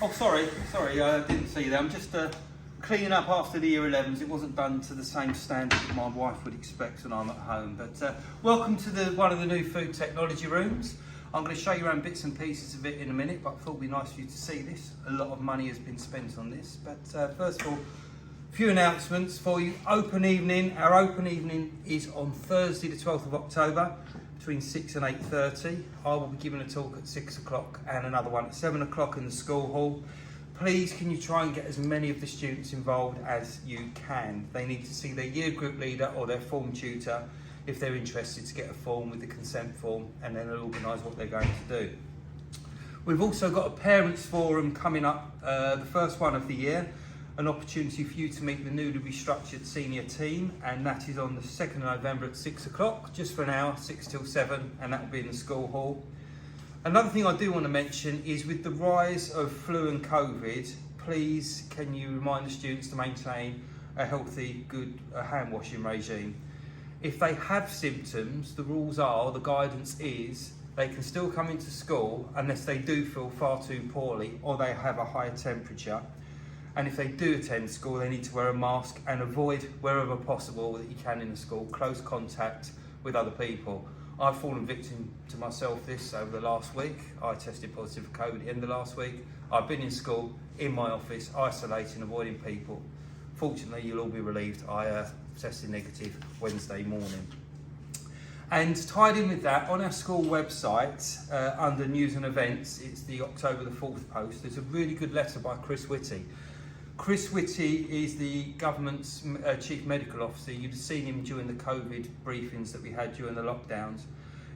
Oh, sorry, I didn't see that. I'm just cleaning up after the year 11s. It wasn't done to the same standard that my wife would expect when I'm at home. But welcome to one of the new food technology rooms. I'm going to show you around bits and pieces of it in a minute, but I thought it'd be nice for you to see this. A lot of money has been spent on this. But first of all, a few announcements for you. Open evening. Our open evening is on Thursday the 12th of October. Between 6 and 8:30. I will be giving a talk at 6 o'clock and another one at 7 o'clock in the school hall. Please can you try and get as many of the students involved as you can. They need to see their year group leader or their form tutor if they're interested to get a form with the consent form, and then they'll organise what they're going to do. We've also got a parents forum coming up, the first one of the year. An opportunity for you to meet the newly restructured senior team, and that is on the 2nd of November at 6 o'clock, just for an hour, 6 till 7, and that will be in the school hall. Another thing I do want to mention is with the rise of flu and COVID, please can you remind the students to maintain a healthy, good hand washing regime. If they have symptoms, the rules are, the guidance is, they can still come into school unless they do feel far too poorly or they have a high temperature. And if they do attend school, they need to wear a mask and avoid, wherever possible that you can in the school, close contact with other people. I've fallen victim to myself this over the last week. I tested positive for COVID at the end of last week. I've been in school, in my office, isolating, avoiding people. Fortunately, you'll all be relieved. I tested negative Wednesday morning. And tied in with that, on our school website, under news and events, it's the October the 4th post, there's a really good letter by Chris Whitty. Chris Whitty is the government's chief medical officer. You'd have seen him during the COVID briefings that we had during the lockdowns.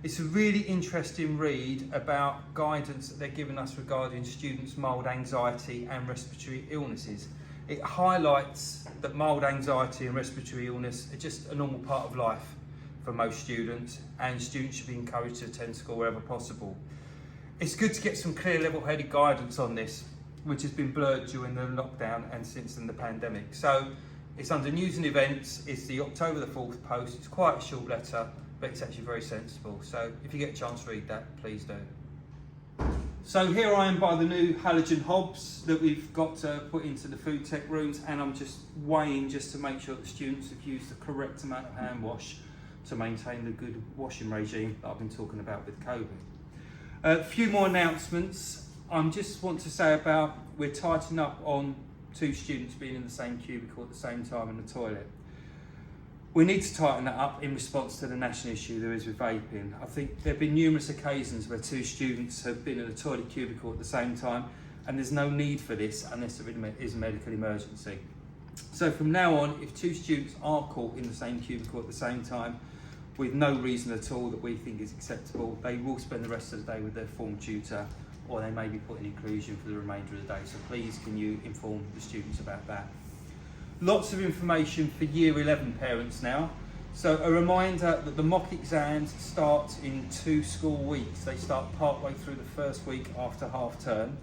It's a really interesting read about guidance that they're giving us regarding students' mild anxiety and respiratory illnesses. It highlights that mild anxiety and respiratory illness are just a normal part of life for most students, and students should be encouraged to attend school wherever possible. It's good to get some clear level-headed guidance on this, which has been blurred during the lockdown and since in the pandemic. So it's under news and events, it's the October the 4th post, it's quite a short letter, but it's actually very sensible. So if you get a chance to read that, please do. So here I am by the new halogen hobs that we've got put into the food tech rooms, and I'm just weighing just to make sure that the students have used the correct amount of hand wash to maintain the good washing regime that I've been talking about with COVID. A few more announcements. I just want to say about we're tightening up on 2 students being in the same cubicle at the same time in the toilet. We need to tighten that up in response to the national issue there is with vaping. I think there have been numerous occasions where 2 students have been in a toilet cubicle at the same time, and there's no need for this unless there is a medical emergency. So from now on, if 2 students are caught in the same cubicle at the same time, with no reason at all that we think is acceptable, they will spend the rest of the day with their form tutor, or they may be put in inclusion for the remainder of the day. So please can you inform the students about that. Lots of information for year 11 parents now. So a reminder that the mock exams start in 2 school weeks. They start partway through the first week after half term.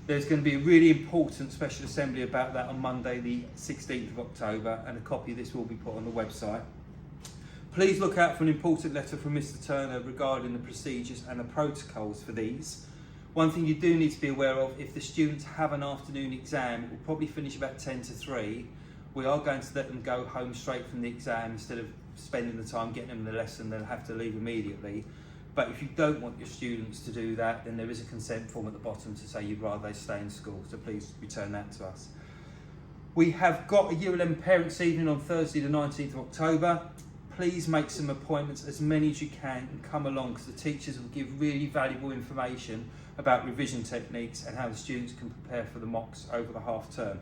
There's going to be a really important special assembly about that on Monday the 16th of October, and a copy of this will be put on the website. Please look out for an important letter from Mr. Turner regarding the procedures and the protocols for these. One thing you do need to be aware of, if the students have an afternoon exam, it will probably finish about 10 to 3. We are going to let them go home straight from the exam instead of spending the time getting them the lesson. They'll have to leave immediately. But if you don't want your students to do that, then there is a consent form at the bottom to say you'd rather they stay in school. So please return that to us. We have got a year 11 parents evening on Thursday the 19th of October. Please make some appointments, as many as you can, and come along, because the teachers will give really valuable information about revision techniques and how the students can prepare for the mocks over the half term.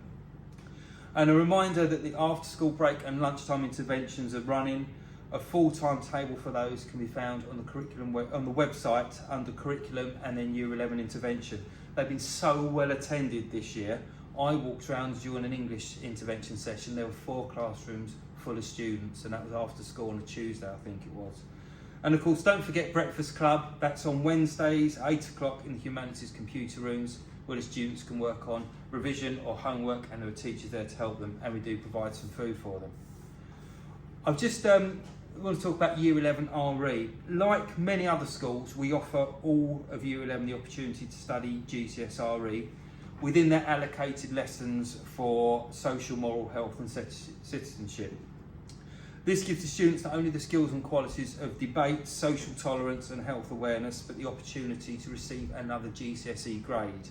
And a reminder that the after school break and lunchtime interventions are running. A full timetable for those can be found on the curriculum on the website under curriculum and then year 11 intervention. They've been so well attended this year. I walked around during an English intervention session. There were 4 classrooms full of students, and that was after school on a Tuesday, I think it was. And of course, don't forget Breakfast Club. That's on Wednesdays, 8 o'clock in the humanities computer rooms, where the students can work on revision or homework, and there are teachers there to help them, and we do provide some food for them. I've just want to talk about Year 11 RE. Like many other schools, we offer all of Year 11 the opportunity to study GCSE RE. within their allocated lessons for social, moral health and citizenship. This gives the students not only the skills and qualities of debate, social tolerance and health awareness, but the opportunity to receive another GCSE grade.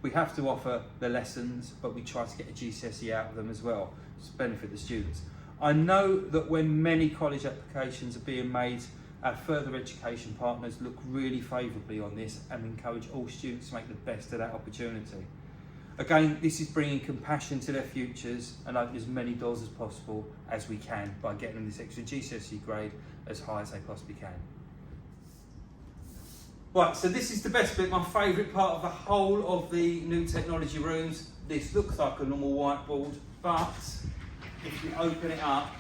We have to offer the lessons, but we try to get a GCSE out of them as well to benefit the students. I know that when many college applications are being made, our further education partners look really favourably on this and encourage all students to make the best of that opportunity. Again, this is bringing compassion to their futures and opening as many doors as possible as we can by getting them this extra GCSE grade as high as they possibly can. Right, so this is the best bit, my favourite part of the whole of the new technology rooms. This looks like a normal whiteboard, but if you open it up,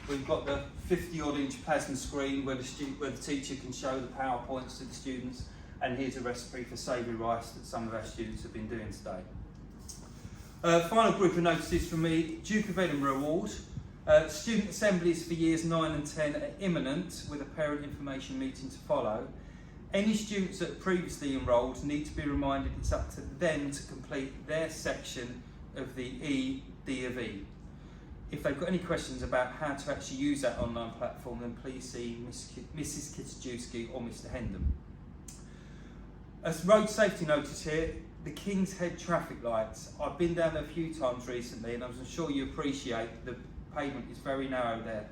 we've got the 50-odd inch plasma screen where the teacher can show the PowerPoints to the students, and here's a recipe for savoury rice that some of our students have been doing today. Final group of notices from me, Duke of Edinburgh Award. Student assemblies for years 9 and 10 are imminent, with a parent information meeting to follow. Any students that are previously enrolled need to be reminded it's up to them to complete their section of the D of E. If they've got any questions about how to actually use that online platform, then please see Mrs. Kitajewski or Mr. Hendon. As road safety notice here, the King's Head traffic lights. I've been down there a few times recently, and I'm sure you appreciate the pavement is very narrow there.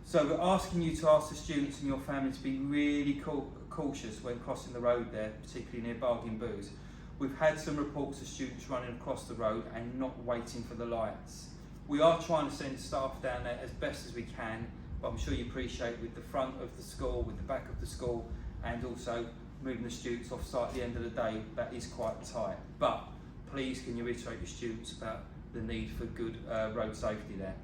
So we're asking you to ask the students and your family to be really cautious when crossing the road there, particularly near Bargain Booze. We've had some reports of students running across the road and not waiting for the lights. We are trying to send staff down there as best as we can, but I'm sure you appreciate with the front of the school, with the back of the school, and also moving the students off site at the end of the day, that is quite tight. But please can you reiterate to students about the need for good road safety there.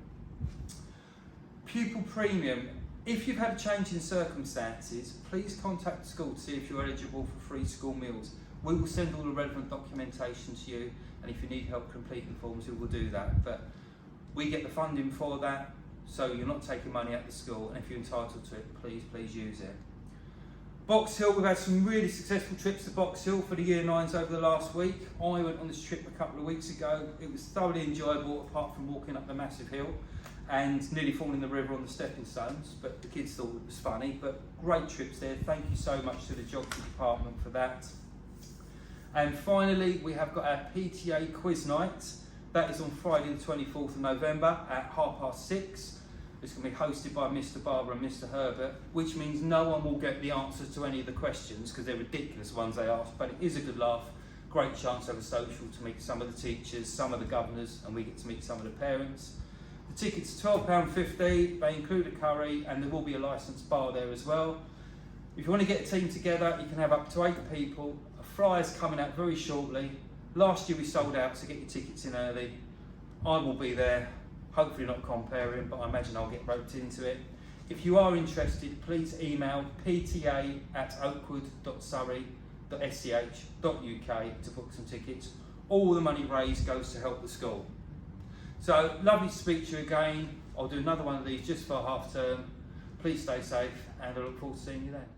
Pupil premium. If you've had a change in circumstances, please contact the school to see if you're eligible for free school meals. We will send all the relevant documentation to you, and if you need help completing the forms, we will do that. But we get the funding for that, so you're not taking money out of the school, and if you're entitled to it, please use it. Box Hill, we've had some really successful trips to Box Hill for the Year 9s over the last week. I went on this trip a couple of weeks ago. It was thoroughly enjoyable, apart from walking up the massive hill and nearly falling in the river on the stepping stones, but the kids thought it was funny. But great trips there. Thank you so much to the Geography Department for that. And finally, we have got our PTA quiz night. That is on Friday the 24th of November at 6:30. It's going to be hosted by Mr. Barber and Mr. Herbert, which means no one will get the answers to any of the questions because they're ridiculous ones they ask, but it is a good laugh. Great chance to have a social, to meet some of the teachers, some of the governors, and we get to meet some of the parents. The tickets are £12.50, they include a curry, and there will be a licensed bar there as well. If you want to get a team together, you can have up to 8 people. A flyer's coming out very shortly. Last year we sold out, so get your tickets in early. I will be there. Hopefully not comparing, but I imagine I'll get roped into it. If you are interested, please email pta@oakwood.surrey.sch.uk to book some tickets. All the money raised goes to help the school. So lovely to speak to you again. I'll do another one of these just for half term. Please stay safe, and I look forward to seeing you then.